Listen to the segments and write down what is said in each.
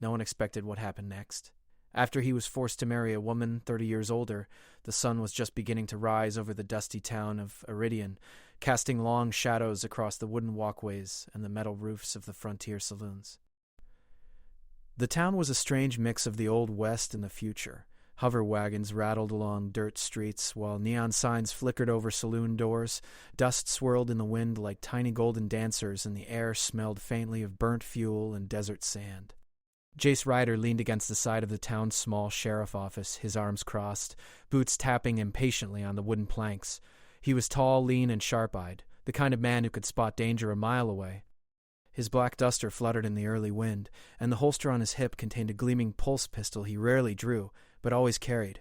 No one expected what happened next. After he was forced to marry a woman 30 years older, the sun was just beginning to rise over the dusty town of Iridian, casting long shadows across the wooden walkways and the metal roofs of the frontier saloons. The town was a strange mix of the Old West and the future. Hover wagons rattled along dirt streets, while neon signs flickered over saloon doors. Dust swirled in the wind like tiny golden dancers, and the air smelled faintly of burnt fuel and desert sand. Jace Ryder leaned against the side of the town's small sheriff office, his arms crossed, boots tapping impatiently on the wooden planks. He was tall, lean, and sharp-eyed, the kind of man who could spot danger a mile away. His black duster fluttered in the early wind, and the holster on his hip contained a gleaming pulse pistol he rarely drew, but always carried.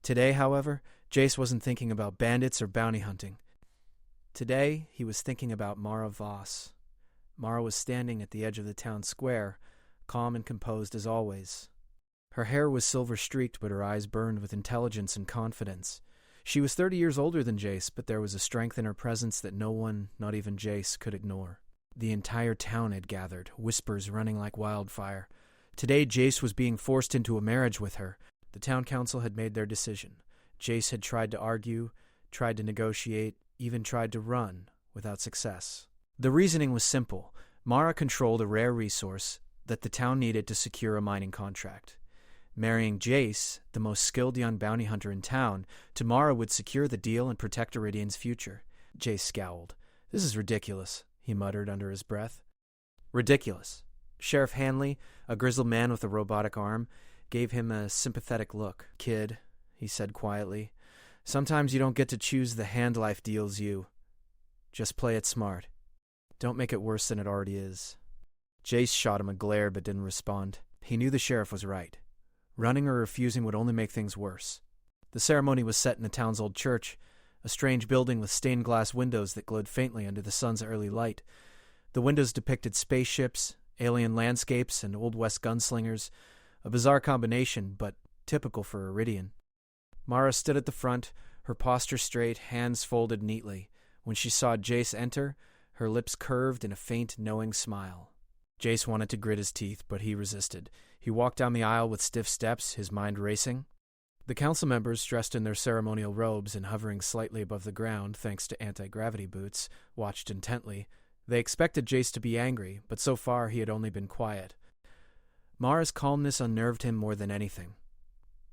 Today, however, Jace wasn't thinking about bandits or bounty hunting. Today, he was thinking about Mara Voss. Mara was standing at the edge of the town square, calm and composed as always. Her hair was silver-streaked, but her eyes burned with intelligence and confidence. She was 30 years older than Jace, but there was a strength in her presence that no one, not even Jace, could ignore. The entire town had gathered, whispers running like wildfire. Today, Jace was being forced into a marriage with her. The town council had made their decision. Jace had tried to argue, tried to negotiate, even tried to run, without success. The reasoning was simple. Mara controlled a rare resource that the town needed to secure a mining contract. Marrying Jace, the most skilled young bounty hunter in town, to Mara would secure the deal and protect Iridian's future. Jace scowled. "This is ridiculous," he muttered under his breath. "Ridiculous." Sheriff Hanley, a grizzled man with a robotic arm, gave him a sympathetic look. "Kid," he said quietly, "sometimes you don't get to choose the hand life deals you. Just play it smart. Don't make it worse than it already is." Jace shot him a glare but didn't respond. He knew the sheriff was right. Running or refusing would only make things worse. The ceremony was set in the town's old church, a strange building with stained glass windows that glowed faintly under the sun's early light. The windows depicted spaceships, alien landscapes, and Old West gunslingers, a bizarre combination, but typical for Iridian. Mara stood at the front, her posture straight, hands folded neatly. When she saw Jace enter, her lips curved in a faint, knowing smile. Jace wanted to grit his teeth, but he resisted. He walked down the aisle with stiff steps, his mind racing. The council members, dressed in their ceremonial robes and hovering slightly above the ground thanks to anti-gravity boots, watched intently. They expected Jace to be angry, but so far he had only been quiet. Mara's calmness unnerved him more than anything.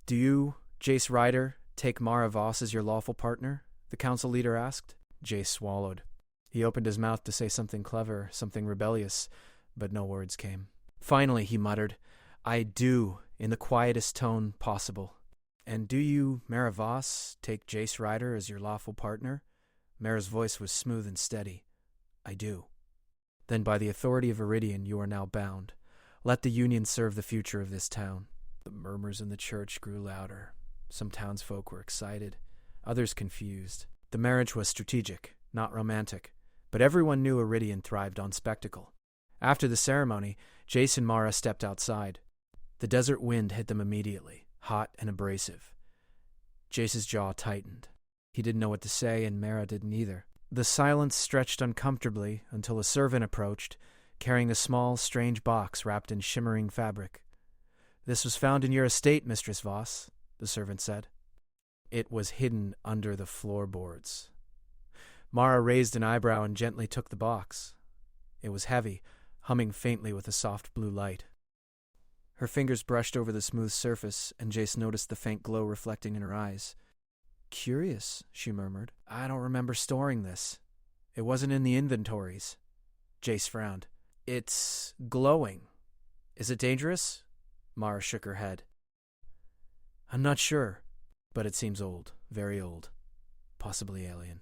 "Do you, Jace Ryder, take Mara Voss as your lawful partner?" the council leader asked. Jace swallowed. He opened his mouth to say something clever, something rebellious, but no words came. Finally, he muttered, "I do," in the quietest tone possible. "And do you, Mara Voss, take Jace Ryder as your lawful partner?" Mara's voice was smooth and steady. "I do." "Then by the authority of Iridian, you are now bound. Let the Union serve the future of this town." The murmurs in the church grew louder. Some townsfolk were excited, others confused. The marriage was strategic, not romantic, but everyone knew Iridian thrived on spectacle. After the ceremony, Jace and Mara stepped outside. The desert wind hit them immediately, hot and abrasive. Jace's jaw tightened. He didn't know what to say, and Mara didn't either. The silence stretched uncomfortably until a servant approached, carrying a small, strange box wrapped in shimmering fabric. "This was found in your estate, Mistress Voss," the servant said. It was hidden under the floorboards. Mara raised an eyebrow and gently took the box. It was heavy, humming faintly with a soft blue light. Her fingers brushed over the smooth surface, and Jace noticed the faint glow reflecting in her eyes. "Curious," she murmured. "I don't remember storing this. It wasn't in the inventories." Jace frowned. "It's glowing. Is it dangerous?" Mara shook her head. "I'm not sure, but it seems old, very old. Possibly alien."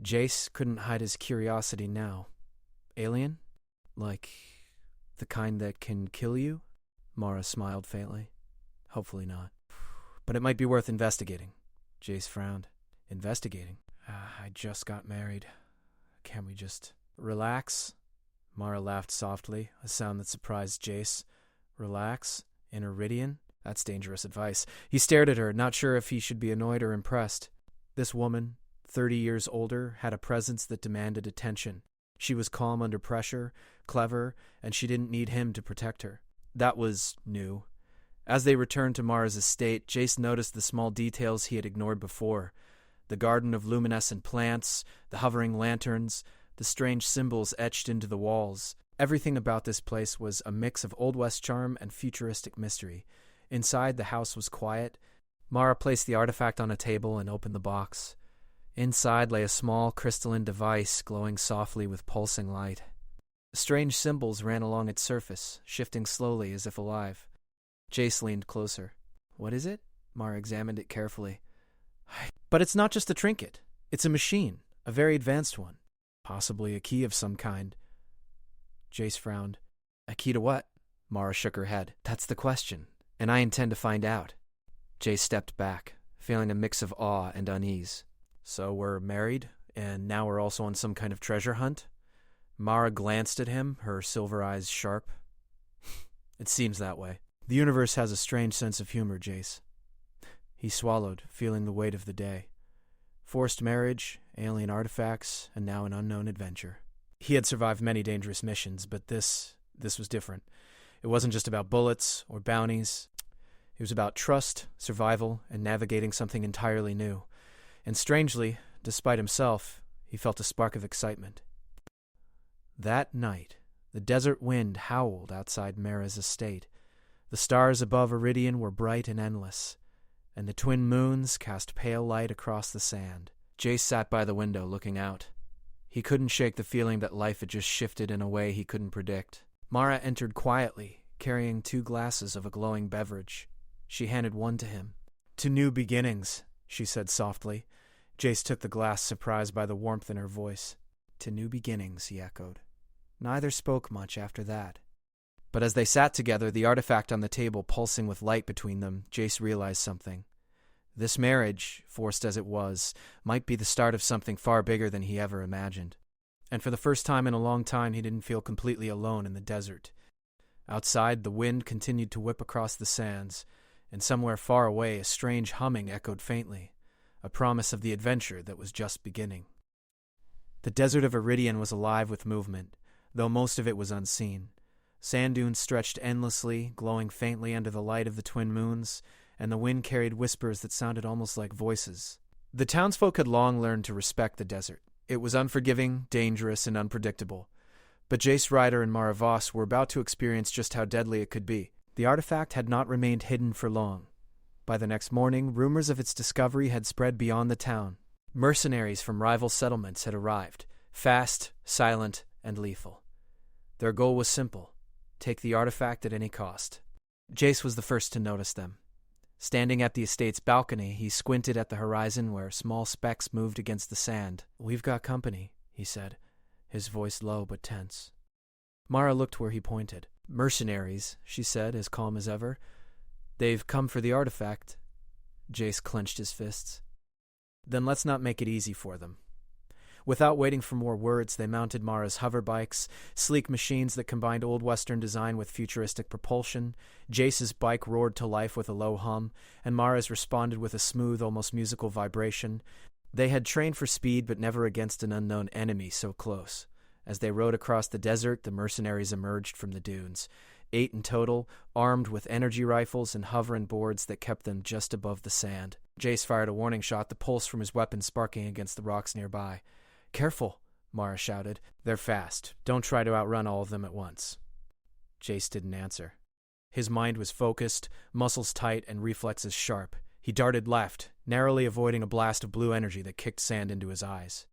Jace couldn't hide his curiosity now. "Alien? Like the kind that can kill you?" Mara smiled faintly. "Hopefully not. But it might be worth investigating." Jace frowned. "Investigating? I just got married. Can't we just relax?" Mara laughed softly, a sound that surprised Jace. "Relax? In Iridian? That's dangerous advice." He stared at her, not sure if he should be annoyed or impressed. This woman, 30 years older, had a presence that demanded attention. She was calm under pressure, clever, and she didn't need him to protect her. That was new. As they returned to Mara's estate, Jace noticed the small details he had ignored before. The garden of luminescent plants, the hovering lanterns, the strange symbols etched into the walls. Everything about this place was a mix of Old West charm and futuristic mystery. Inside, the house was quiet. Mara placed the artifact on a table and opened the box. Inside lay a small crystalline device glowing softly with pulsing light. Strange symbols ran along its surface, shifting slowly as if alive. Jace leaned closer. What is it? Mara examined it carefully. But it's not just a trinket. It's a machine, a very advanced one. Possibly a key of some kind. Jace frowned. A key to what? Mara shook her head. That's the question, and I intend to find out. Jace stepped back, feeling a mix of awe and unease. So we're married, and now we're also on some kind of treasure hunt? Mara glanced at him, her silver eyes sharp. It seems that way. The universe has a strange sense of humor, Jace. He swallowed, feeling the weight of the day. Forced marriage, alien artifacts, and now an unknown adventure. He had survived many dangerous missions, but this was different. It wasn't just about bullets or bounties. It was about trust, survival, and navigating something entirely new. And strangely, despite himself, he felt a spark of excitement. That night, the desert wind howled outside Mara's estate. The stars above Iridian were bright and endless, and the twin moons cast pale light across the sand. Jace sat by the window looking out. He couldn't shake the feeling that life had just shifted in a way he couldn't predict. Mara entered quietly, carrying 2 glasses of a glowing beverage. She handed one to him. To new beginnings, she said softly. Jace took the glass, surprised by the warmth in her voice. To new beginnings, he echoed. Neither spoke much after that. But as they sat together, the artifact on the table pulsing with light between them, Jace realized something. This marriage, forced as it was, might be the start of something far bigger than he ever imagined. And for the first time in a long time, he didn't feel completely alone in the desert. Outside, the wind continued to whip across the sands, and somewhere far away, a strange humming echoed faintly, a promise of the adventure that was just beginning. The desert of Iridian was alive with movement, though most of it was unseen. Sand dunes stretched endlessly, glowing faintly under the light of the twin moons, and the wind carried whispers that sounded almost like voices. The townsfolk had long learned to respect the desert. It was unforgiving, dangerous, and unpredictable. But Jace Ryder and Mara Voss were about to experience just how deadly it could be. The artifact had not remained hidden for long. By the next morning, rumors of its discovery had spread beyond the town. Mercenaries from rival settlements had arrived, fast, silent, and lethal. Their goal was simple: take the artifact at any cost. Jace was the first to notice them. Standing at the estate's balcony, he squinted at the horizon where small specks moved against the sand. We've got company, he said, his voice low but tense. Mara looked where he pointed. Mercenaries, she said, as calm as ever. They've come for the artifact. Jace clenched his fists. Then let's not make it easy for them. Without waiting for more words, they mounted Mara's hover bikes, sleek machines that combined old Western design with futuristic propulsion. Jace's bike roared to life with a low hum, and Mara's responded with a smooth, almost musical vibration. They had trained for speed, but never against an unknown enemy so close. As they rode across the desert, the mercenaries emerged from the dunes. 8 in total, armed with energy rifles and hovering boards that kept them just above the sand. Jace fired a warning shot, the pulse from his weapon sparking against the rocks nearby. Careful, Mara shouted. They're fast. Don't try to outrun all of them at once. Jace didn't answer. His mind was focused, muscles tight, and reflexes sharp. He darted left, narrowly avoiding a blast of blue energy that kicked sand into his eyes.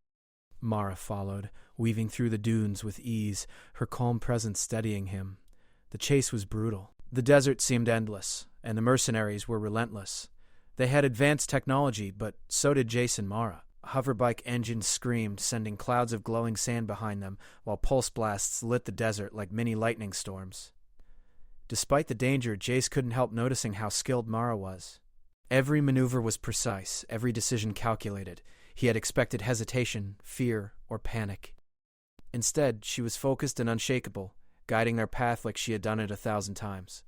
Mara followed, weaving through the dunes with ease, her calm presence steadying him. The chase was brutal. The desert seemed endless, and the mercenaries were relentless. They had advanced technology, but so did Jace and Mara. Hoverbike engines screamed, sending clouds of glowing sand behind them, while pulse blasts lit the desert like mini lightning storms. Despite the danger, Jace couldn't help noticing how skilled Mara was. Every maneuver was precise, every decision calculated. He had expected hesitation, fear, or panic. Instead, she was focused and unshakable, guiding their path like she had done it 1,000 times.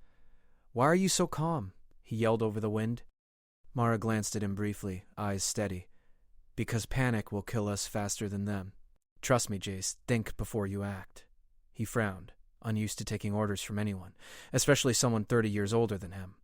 "Why are you so calm?" he yelled over the wind. Mara glanced at him briefly, eyes steady. "Because panic will kill us faster than them. Trust me, Jace, think before you act." He frowned, unused to taking orders from anyone, especially someone 30 years older than him.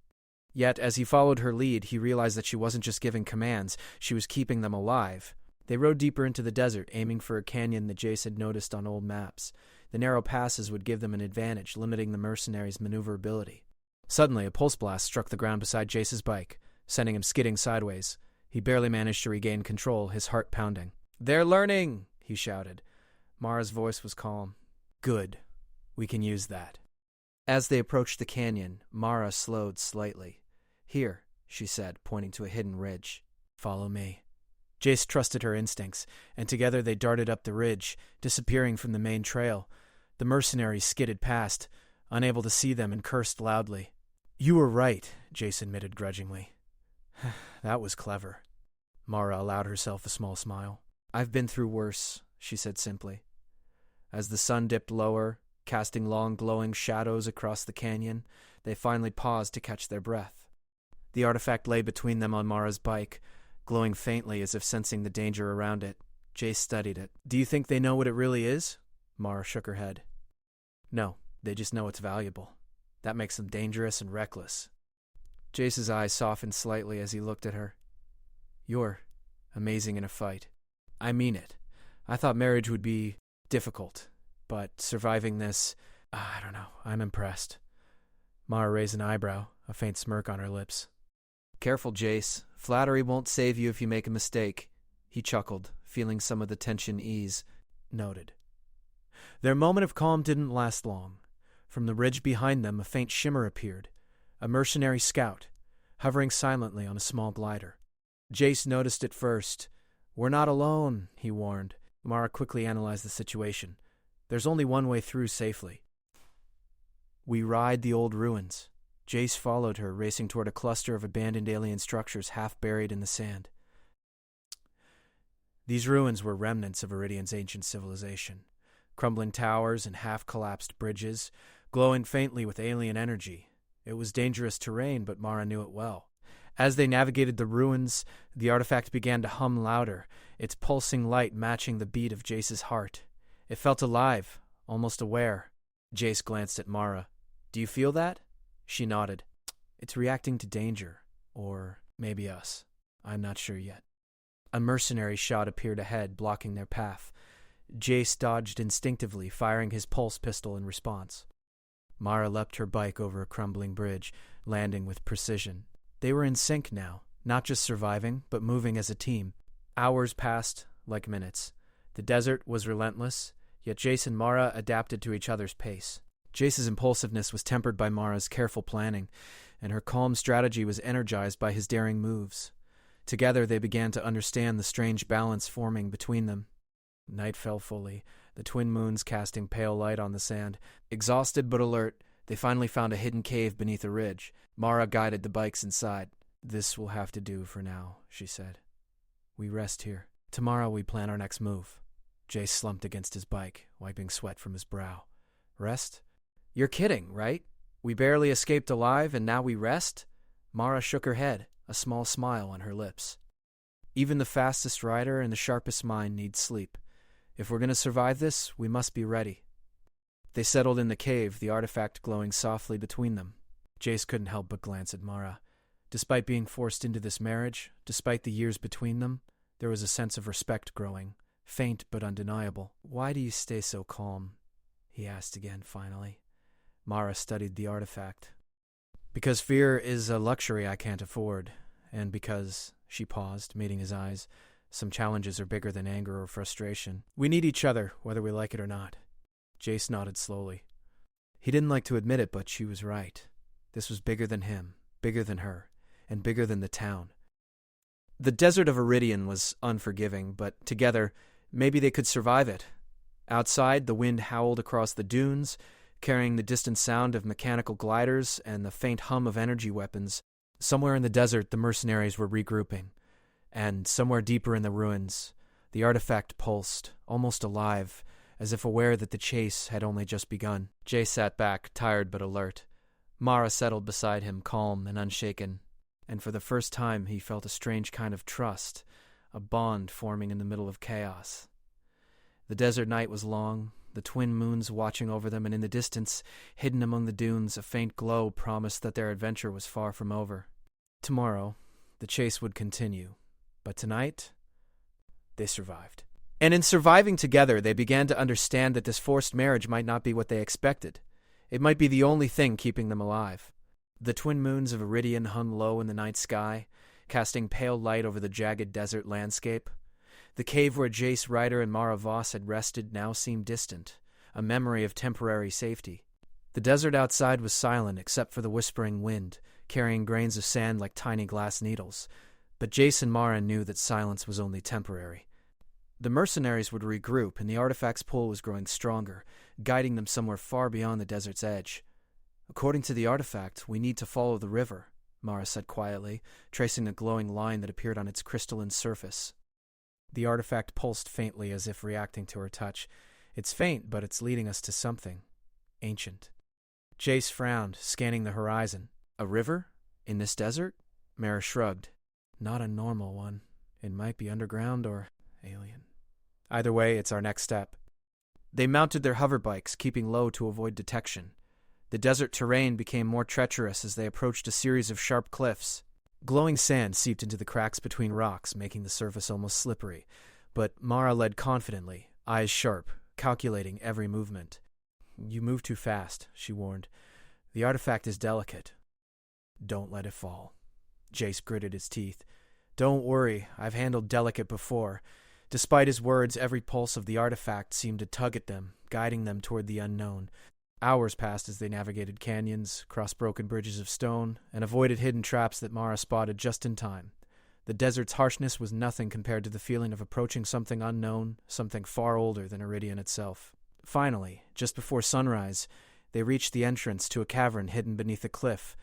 Yet, as he followed her lead, he realized that she wasn't just giving commands, she was keeping them alive. They rode deeper into the desert, aiming for a canyon that Jace had noticed on old maps. The narrow passes would give them an advantage, limiting the mercenaries' maneuverability. Suddenly, a pulse blast struck the ground beside Jace's bike, sending him skidding sideways. He barely managed to regain control, his heart pounding. "They're learning!" he shouted. Mara's voice was calm. "Good. We can use that." As they approached the canyon, Mara slowed slightly. "Here," she said, pointing to a hidden ridge. "Follow me." Jace trusted her instincts, and together they darted up the ridge, disappearing from the main trail. The mercenaries skidded past, unable to see them, and cursed loudly. "You were right," Jace admitted grudgingly. "That was clever." Mara allowed herself a small smile. "I've been through worse," she said simply. As the sun dipped lower, casting long glowing shadows across the canyon, they finally paused to catch their breath. The artifact lay between them on Mara's bike, glowing faintly as if sensing the danger around it. Jace studied it. "Do you think they know what it really is?" Mara shook her head. "No, they just know it's valuable. That makes them dangerous and reckless." Jace's eyes softened slightly as he looked at her. "You're amazing in a fight. I mean it. I thought marriage would be difficult, but surviving this, I don't know, I'm impressed." Mara raised an eyebrow, a faint smirk on her lips. "Careful, Jace. Flattery won't save you if you make a mistake." He chuckled, feeling some of the tension ease. Noted. Their moment of calm didn't last long. From the ridge behind them, a faint shimmer appeared. A mercenary scout, hovering silently on a small glider. Jace noticed it first. "We're not alone," he warned. Mara quickly analyzed the situation. "There's only one way through safely." "We ride the old ruins." Jace followed her, racing toward a cluster of abandoned alien structures half buried in the sand. These ruins were remnants of Iridian's ancient civilization. Crumbling towers and half-collapsed bridges, glowing faintly with alien energy. It was dangerous terrain, but Mara knew it well. As they navigated the ruins, the artifact began to hum louder, its pulsing light matching the beat of Jace's heart. It felt alive, almost aware. Jace glanced at Mara. "Do you feel that?" She nodded. "It's reacting to danger. Or maybe us. I'm not sure yet." A mercenary shot appeared ahead, blocking their path. Jace dodged instinctively, firing his pulse pistol in response. Mara leapt her bike over a crumbling bridge, landing with precision. They were in sync now, not just surviving, but moving as a team. Hours passed like minutes. The desert was relentless, yet Jace and Mara adapted to each other's pace. Jace's impulsiveness was tempered by Mara's careful planning, and her calm strategy was energized by his daring moves. Together they began to understand the strange balance forming between them. Night fell fully, the twin moons casting pale light on the sand. Exhausted but alert, they finally found a hidden cave beneath a ridge. Mara guided the bikes inside. "This will have to do for now," she said. "We rest here. Tomorrow we plan our next move." Jace slumped against his bike, wiping sweat from his brow. "Rest? You're kidding, right? We barely escaped alive, and now we rest?" Mara shook her head, a small smile on her lips. "Even the fastest rider and the sharpest mind need sleep. If we're going to survive this, we must be ready." They settled in the cave, the artifact glowing softly between them. Jace couldn't help but glance at Mara. Despite being forced into this marriage, despite the years between them, there was a sense of respect growing, faint but undeniable. "Why do you stay so calm?" he asked again, finally. Mara studied the artifact. "Because fear is a luxury I can't afford, and because," she paused, meeting his eyes, "some challenges are bigger than anger or frustration. We need each other, whether we like it or not." Jace nodded slowly. He didn't like to admit it, but she was right. This was bigger than him, bigger than her, and bigger than the town. The desert of Iridian was unforgiving, but together, maybe they could survive it. Outside, the wind howled across the dunes, carrying the distant sound of mechanical gliders and the faint hum of energy weapons. Somewhere in the desert, the mercenaries were regrouping. And somewhere deeper in the ruins, the artifact pulsed, almost alive, as if aware that the chase had only just begun. Jay sat back, tired but alert. Mara settled beside him, calm and unshaken. And for the first time, he felt a strange kind of trust, a bond forming in the middle of chaos. The desert night was long, the twin moons watching over them, and in the distance, hidden among the dunes, a faint glow promised that their adventure was far from over. Tomorrow, the chase would continue, but tonight, they survived. And in surviving together, they began to understand that this forced marriage might not be what they expected. It might be the only thing keeping them alive. The twin moons of Iridian hung low in the night sky, casting pale light over the jagged desert landscape. The cave where Jace Ryder and Mara Voss had rested now seemed distant, a memory of temporary safety. The desert outside was silent except for the whispering wind, carrying grains of sand like tiny glass needles. But Jace and Mara knew that silence was only temporary. The mercenaries would regroup, and the artifact's pull was growing stronger, guiding them somewhere far beyond the desert's edge. "According to the artifact, we need to follow the river," Mara said quietly, tracing a glowing line that appeared on its crystalline surface. The artifact pulsed faintly as if reacting to her touch. "It's faint, but it's leading us to something ancient." Jace frowned, scanning the horizon. "A river? In this desert?" Mara shrugged. "Not a normal one. It might be underground or alien. Either way, it's our next step." They mounted their hover bikes, keeping low to avoid detection. The desert terrain became more treacherous as they approached a series of sharp cliffs. Glowing sand seeped into the cracks between rocks, making the surface almost slippery. But Mara led confidently, eyes sharp, calculating every movement. "You move too fast," she warned. "The artifact is delicate. Don't let it fall." Jace gritted his teeth. "Don't worry, I've handled delicate before." Despite his words, every pulse of the artifact seemed to tug at them, guiding them toward the unknown. Hours passed as they navigated canyons, crossed broken bridges of stone, and avoided hidden traps that Mara spotted just in time. The desert's harshness was nothing compared to the feeling of approaching something unknown, something far older than Iridian itself. Finally, just before sunrise, they reached the entrance to a cavern hidden beneath a cliff.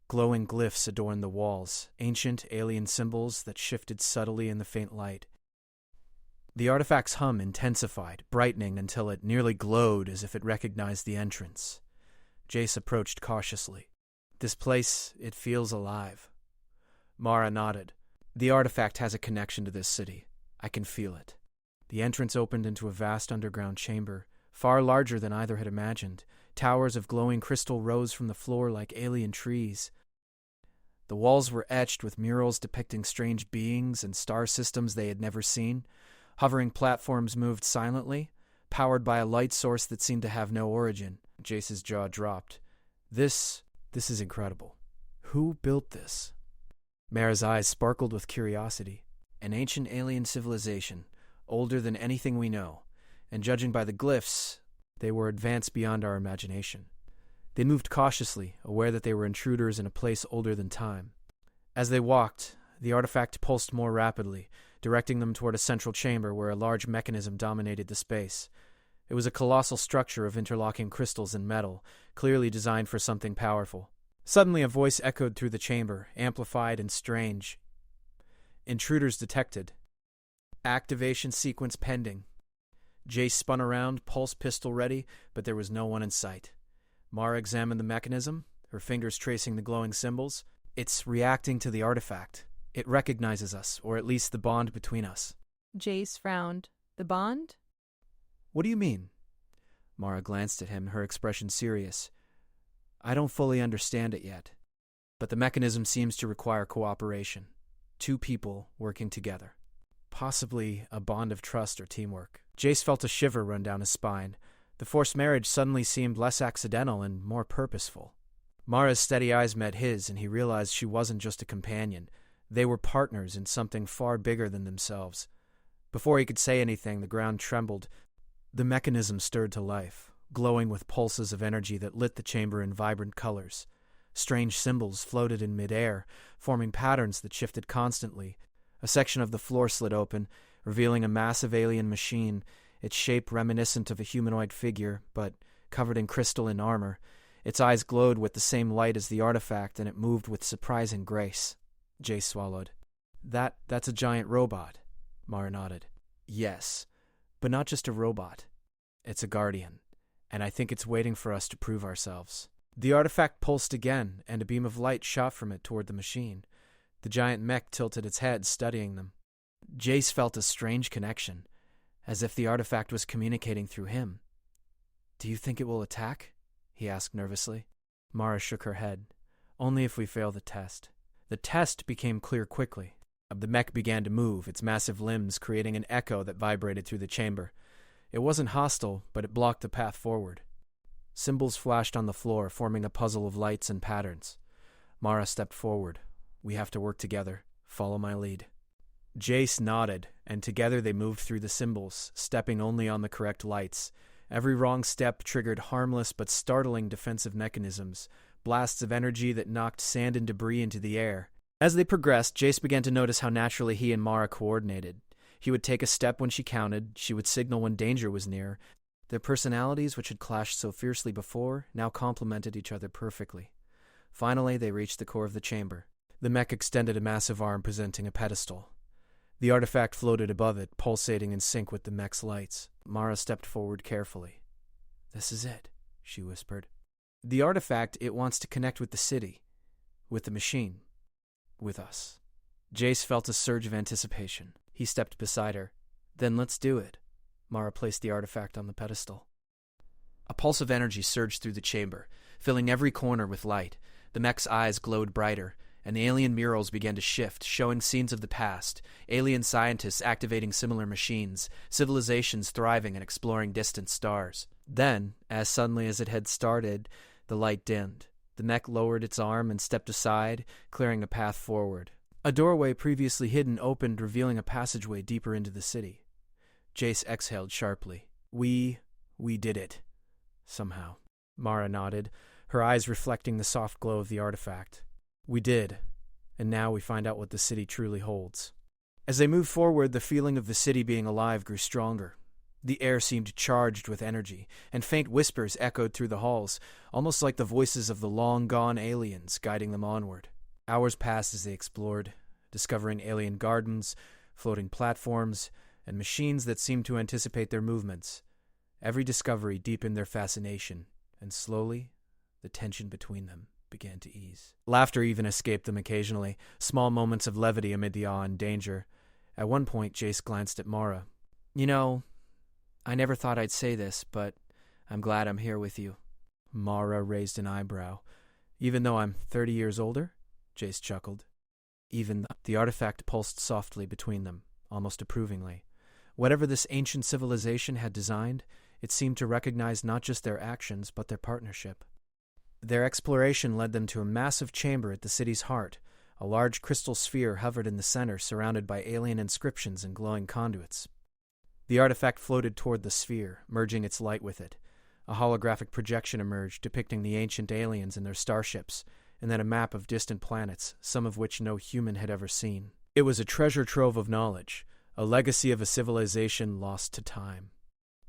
Glowing glyphs adorned the walls, ancient alien symbols that shifted subtly in the faint light. The artifact's hum intensified, brightening until it nearly glowed as if it recognized the entrance. Jace approached cautiously. "This place, it feels alive." Mara nodded. "The artifact has a connection to this city. I can feel it." The entrance opened into a vast underground chamber, far larger than either had imagined. Towers of glowing crystal rose from the floor like alien trees. The walls were etched with murals depicting strange beings and star systems they had never seen. Hovering platforms moved silently, powered by a light source that seemed to have no origin. Jace's jaw dropped. This is incredible. Who built this?" Mara's eyes sparkled with curiosity. "An ancient alien civilization, older than anything we know, and judging by the glyphs, they were advanced beyond our imagination." They moved cautiously, aware that they were intruders in a place older than time. As they walked, the artifact pulsed more rapidly, directing them toward a central chamber where a large mechanism dominated the space. It was a colossal structure of interlocking crystals and metal, clearly designed for something powerful. Suddenly a voice echoed through the chamber, amplified and strange. "Intruders detected. Activation sequence pending." Jace spun around, pulse pistol ready, but there was no one in sight. Mara examined the mechanism, her fingers tracing the glowing symbols. "It's reacting to the artifact. It recognizes us, or at least the bond between us." Jace frowned. "The bond?" "What do you mean?" Mara glanced at him, her expression serious. "I don't fully understand it yet, but the mechanism seems to require cooperation. Two people working together. Possibly a bond of trust or teamwork." Jace felt a shiver run down his spine. The forced marriage suddenly seemed less accidental and more purposeful. Mara's steady eyes met his, and he realized she wasn't just a companion. They were partners in something far bigger than themselves. Before he could say anything, the ground trembled. The mechanism stirred to life, glowing with pulses of energy that lit the chamber in vibrant colors. Strange symbols floated in midair, forming patterns that shifted constantly. A section of the floor slid open, revealing a massive alien machine, its shape reminiscent of a humanoid figure, but covered in crystal and armor. Its eyes glowed with the same light as the artifact, and it moved with surprising grace. Jace swallowed. That's a giant robot." Mara nodded. "Yes, but not just a robot. It's a guardian, and I think it's waiting for us to prove ourselves." The artifact pulsed again, and a beam of light shot from it toward the machine. The giant mech tilted its head, studying them. Jace felt a strange connection, as if the artifact was communicating through him. Do you think it will attack? He asked nervously. Mara shook her head. Only if we fail the test. The test became clear quickly. The mech began to move, its massive limbs creating an echo that vibrated through the chamber. It wasn't hostile, but it blocked the path forward. Symbols flashed on the floor, forming a puzzle of lights and patterns. Mara stepped forward. We have to work together. Follow my lead. Jace nodded, and together they moved through the symbols, stepping only on the correct lights. Every wrong step triggered harmless but startling defensive mechanisms, blasts of energy that knocked sand and debris into the air. As they progressed, Jace began to notice how naturally he and Mara coordinated. He would take a step when she counted, she would signal when danger was near. Their personalities, which had clashed so fiercely before, now complemented each other perfectly. Finally, they reached the core of the chamber. The mech extended a massive arm presenting a pedestal. The artifact floated above it, pulsating in sync with the mech's lights. Mara stepped forward carefully. This is it, she whispered. The artifact, it wants to connect with the city, with the machine, with us. Jace felt a surge of anticipation. He stepped beside her. Then let's do it. Mara placed the artifact on the pedestal. A pulse of energy surged through the chamber, filling every corner with light. The mech's eyes glowed brighter, and the alien murals began to shift, showing scenes of the past, alien scientists activating similar machines, civilizations thriving and exploring distant stars. Then, as suddenly as it had started, the light dimmed. The mech lowered its arm and stepped aside, clearing a path forward. A doorway previously hidden opened, revealing a passageway deeper into the city. Jace exhaled sharply. We did it. Somehow. Mara nodded, her eyes reflecting the soft glow of the artifact. We did, and now we find out what the city truly holds. As they moved forward, the feeling of the city being alive grew stronger. The air seemed charged with energy, and faint whispers echoed through the halls, almost like the voices of the long-gone aliens guiding them onward. Hours passed as they explored, discovering alien gardens, floating platforms, and machines that seemed to anticipate their movements. Every discovery deepened their fascination, and slowly, the tension between them began to ease. Laughter even escaped them occasionally, small moments of levity amid the awe and danger. At one point, Jace glanced at Mara. You know, I never thought I'd say this, but I'm glad I'm here with you. Mara raised an eyebrow. Even though I'm 30 years older? Jace chuckled. The artifact pulsed softly between them, almost approvingly. Whatever this ancient civilization had designed, it seemed to recognize not just their actions, but their partnership. Their exploration led them to a massive chamber at the city's heart. A large crystal sphere hovered in the center, surrounded by alien inscriptions and glowing conduits. The artifact floated toward the sphere, merging its light with it. A holographic projection emerged, depicting the ancient aliens and their starships, and then a map of distant planets, some of which no human had ever seen. It was a treasure trove of knowledge, a legacy of a civilization lost to time.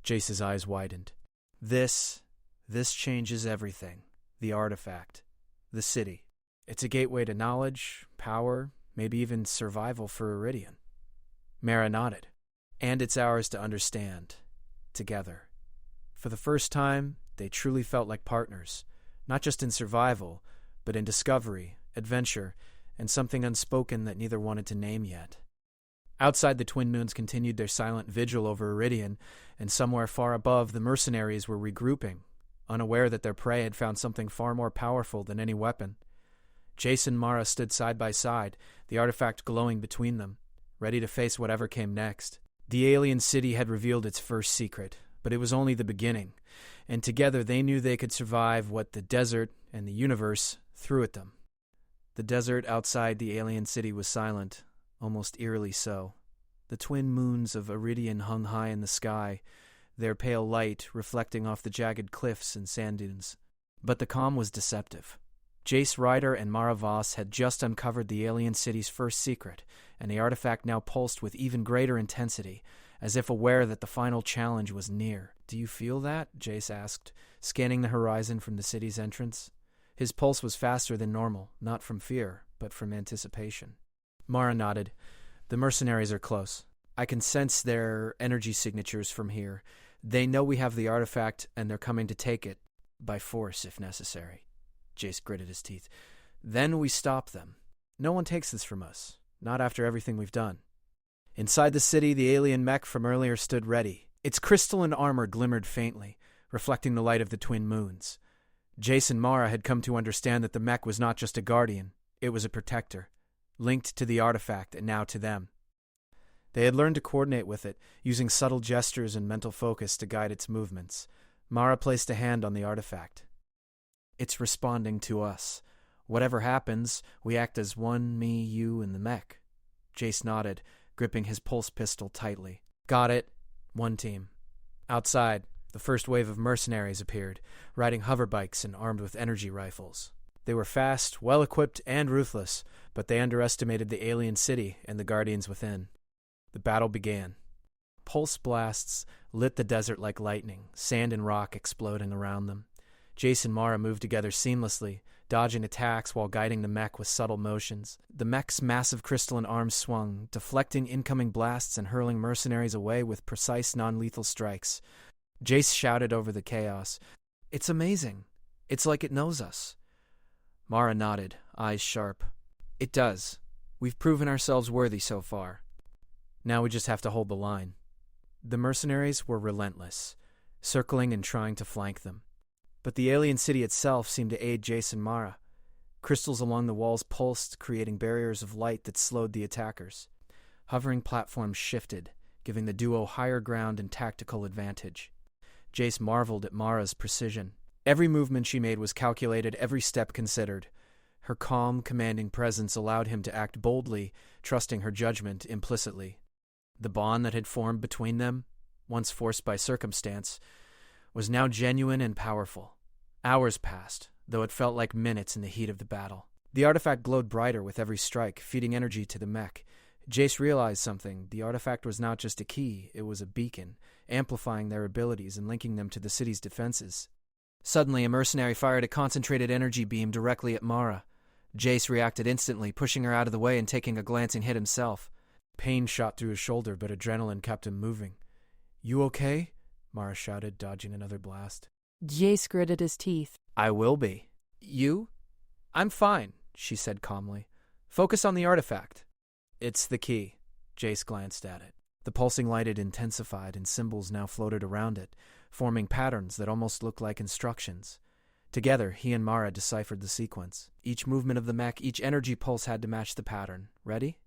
Jace's eyes widened. This changes everything. The artifact. The city. It's a gateway to knowledge, power, maybe even survival for Iridian. Mara nodded. And it's ours to understand. Together. For the first time, they truly felt like partners, not just in survival, but in discovery, adventure, and something unspoken that neither wanted to name yet. Outside, the Twin Moons continued their silent vigil over Iridian, and somewhere far above, the mercenaries were regrouping, unaware that their prey had found something far more powerful than any weapon. Jace and Mara stood side by side, the artifact glowing between them, ready to face whatever came next. The alien city had revealed its first secret, but it was only the beginning, and together they knew they could survive what the desert and the universe threw at them. The desert outside the alien city was silent, almost eerily so. The twin moons of Iridian hung high in the sky, their pale light reflecting off the jagged cliffs and sand dunes. But the calm was deceptive. Jace Ryder and Mara Voss had just uncovered the alien city's first secret, and the artifact now pulsed with even greater intensity, as if aware that the final challenge was near. "Do you feel that?" Jace asked, scanning the horizon from the city's entrance. His pulse was faster than normal, not from fear, but from anticipation. Mara nodded. "The mercenaries are close. I can sense their energy signatures from here. They know we have the artifact, and they're coming to take it, by force if necessary." Jace gritted his teeth. "Then we stop them. No one takes this from us, not after everything we've done." Inside the city, the alien mech from earlier stood ready. Its crystalline armor glimmered faintly, reflecting the light of the twin moons. Jace and Mara had come to understand that the mech was not just a guardian, it was a protector, linked to the artifact and now to them. They had learned to coordinate with it, using subtle gestures and mental focus to guide its movements. Mara placed a hand on the artifact. It's responding to us. Whatever happens, we act as one, me, you, and the mech. Jace nodded, gripping his pulse pistol tightly. Got it. One team. Outside, the first wave of mercenaries appeared, riding hoverbikes and armed with energy rifles. They were fast, well-equipped, and ruthless, but they underestimated the alien city and the guardians within. The battle began. Pulse blasts lit the desert like lightning, sand and rock exploding around them. Jace and Mara moved together seamlessly, dodging attacks while guiding the mech with subtle motions. The mech's massive crystalline arms swung, deflecting incoming blasts and hurling mercenaries away with precise non-lethal strikes. Jace shouted over the chaos, "It's amazing. It's like it knows us." Mara nodded, eyes sharp. "It does. We've proven ourselves worthy so far. Now we just have to hold the line." The mercenaries were relentless, circling and trying to flank them. But the alien city itself seemed to aid Jace and Mara. Crystals along the walls pulsed, creating barriers of light that slowed the attackers. Hovering platforms shifted, giving the duo higher ground and tactical advantage. Jace marveled at Mara's precision. Every movement she made was calculated, every step considered. Her calm, commanding presence allowed him to act boldly, trusting her judgment implicitly. The bond that had formed between them, once forced by circumstance, was now genuine and powerful. Hours passed, though it felt like minutes in the heat of the battle. The artifact glowed brighter with every strike, feeding energy to the mech. Jace realized something. The artifact was not just a key, it was a beacon, amplifying their abilities and linking them to the city's defenses. Suddenly, a mercenary fired a concentrated energy beam directly at Mara. Jace reacted instantly, pushing her out of the way and taking a glancing hit himself. Pain shot through his shoulder, but adrenaline kept him moving. "You okay?" Mara shouted, dodging another blast. Jace gritted his teeth. "I will be." "You?" "I'm fine," she said calmly. "Focus on the artifact." "It's the key." Jace glanced at it. The pulsing light had intensified, and symbols now floated around it, forming patterns that almost looked like instructions. Together, he and Mara deciphered the sequence. Each movement of the mech, each energy pulse had to match the pattern. "Ready?"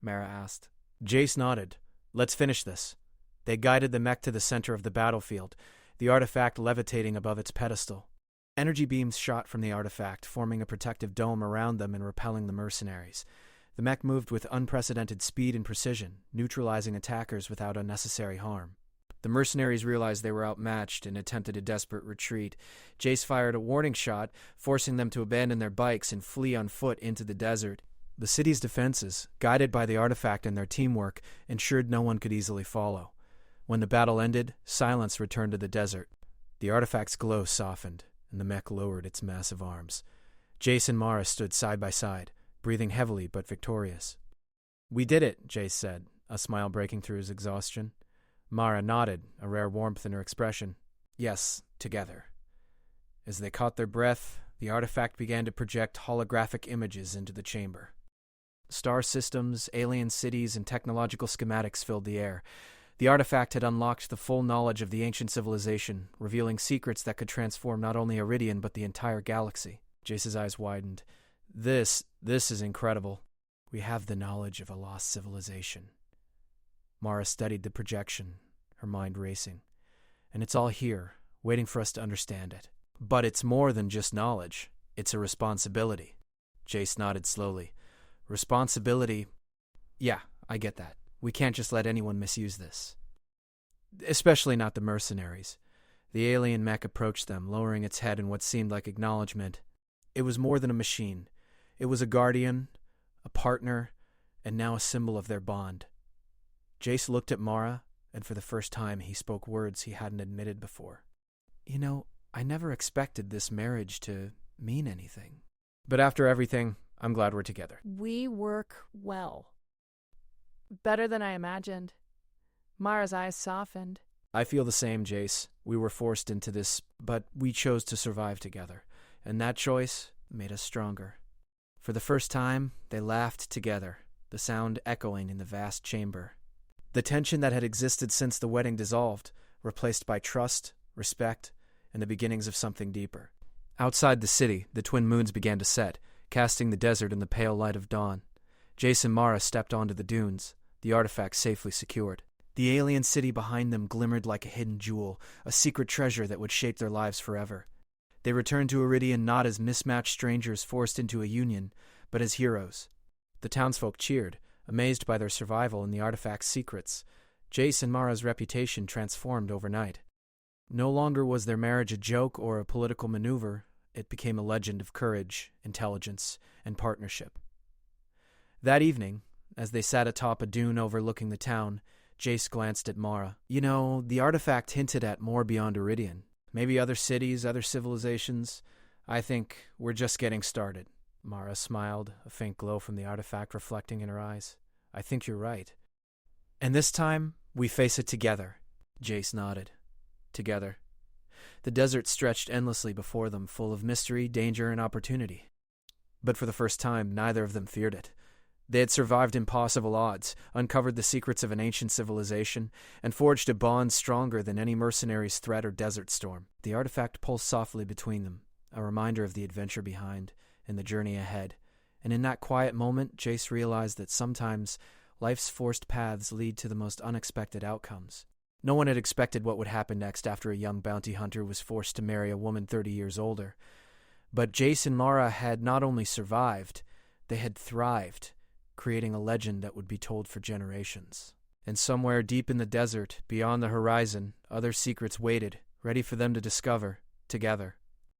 Mara asked. Jace nodded. "Let's finish this." They guided the mech to the center of the battlefield, the artifact levitating above its pedestal. Energy beams shot from the artifact, forming a protective dome around them and repelling the mercenaries. The mech moved with unprecedented speed and precision, neutralizing attackers without unnecessary harm. The mercenaries realized they were outmatched and attempted a desperate retreat. Jace fired a warning shot, forcing them to abandon their bikes and flee on foot into the desert. The city's defenses, guided by the artifact and their teamwork, ensured no one could easily follow. When the battle ended, silence returned to the desert. The artifact's glow softened, and the mech lowered its massive arms. Jace and Mara stood side by side, breathing heavily but victorious. "We did it," Jace said, a smile breaking through his exhaustion. Mara nodded, a rare warmth in her expression. "Yes, together." As they caught their breath, the artifact began to project holographic images into the chamber. Star systems, alien cities, and technological schematics filled the air. The artifact had unlocked the full knowledge of the ancient civilization, revealing secrets that could transform not only Iridian but the entire galaxy. Jace's eyes widened. This is incredible. We have the knowledge of a lost civilization." Mara studied the projection, her mind racing. "And it's all here, waiting for us to understand it. But it's more than just knowledge. It's a responsibility." Jace nodded slowly. "Responsibility? Yeah, I get that. We can't just let anyone misuse this. Especially not the mercenaries." The alien mech approached them, lowering its head in what seemed like acknowledgement. It was more than a machine. It was a guardian, a partner, and now a symbol of their bond. Jace looked at Mara, and for the first time he spoke words he hadn't admitted before. "You know, I never expected this marriage to mean anything. But after everything, I'm glad we're together." We work well. Better than I imagined. Mara's eyes softened. "I feel the same, Jace. We were forced into this, but we chose to survive together. And that choice made us stronger." For the first time, they laughed together, the sound echoing in the vast chamber. The tension that had existed since the wedding dissolved, replaced by trust, respect, and the beginnings of something deeper. Outside the city, the twin moons began to set, casting the desert in the pale light of dawn. Jace and Mara stepped onto the dunes, the artifact safely secured. The alien city behind them glimmered like a hidden jewel, a secret treasure that would shape their lives forever. They returned to Iridian not as mismatched strangers forced into a union, but as heroes. The townsfolk cheered, amazed by their survival and the artifact's secrets. Jace and Mara's reputation transformed overnight. No longer was their marriage a joke or a political maneuver. It became a legend of courage, intelligence, and partnership. That evening, as they sat atop a dune overlooking the town, Jace glanced at Mara. "You know, the artifact hinted at more beyond Iridian. Maybe other cities, other civilizations. I think we're just getting started." Mara smiled, a faint glow from the artifact reflecting in her eyes. "I think you're right." "And this time, we face it together." Jace nodded. Together. The desert stretched endlessly before them, full of mystery, danger, and opportunity. But for the first time, neither of them feared it. They had survived impossible odds, uncovered the secrets of an ancient civilization, and forged a bond stronger than any mercenary's threat or desert storm. The artifact pulsed softly between them, a reminder of the adventure behind and the journey ahead. And in that quiet moment, Jace realized that sometimes life's forced paths lead to the most unexpected outcomes. No one had expected what would happen next after a young bounty hunter was forced to marry a woman 30 years older. But Jace and Mara had not only survived, they had thrived, creating a legend that would be told for generations. And somewhere deep in the desert, beyond the horizon, other secrets waited, ready for them to discover, together.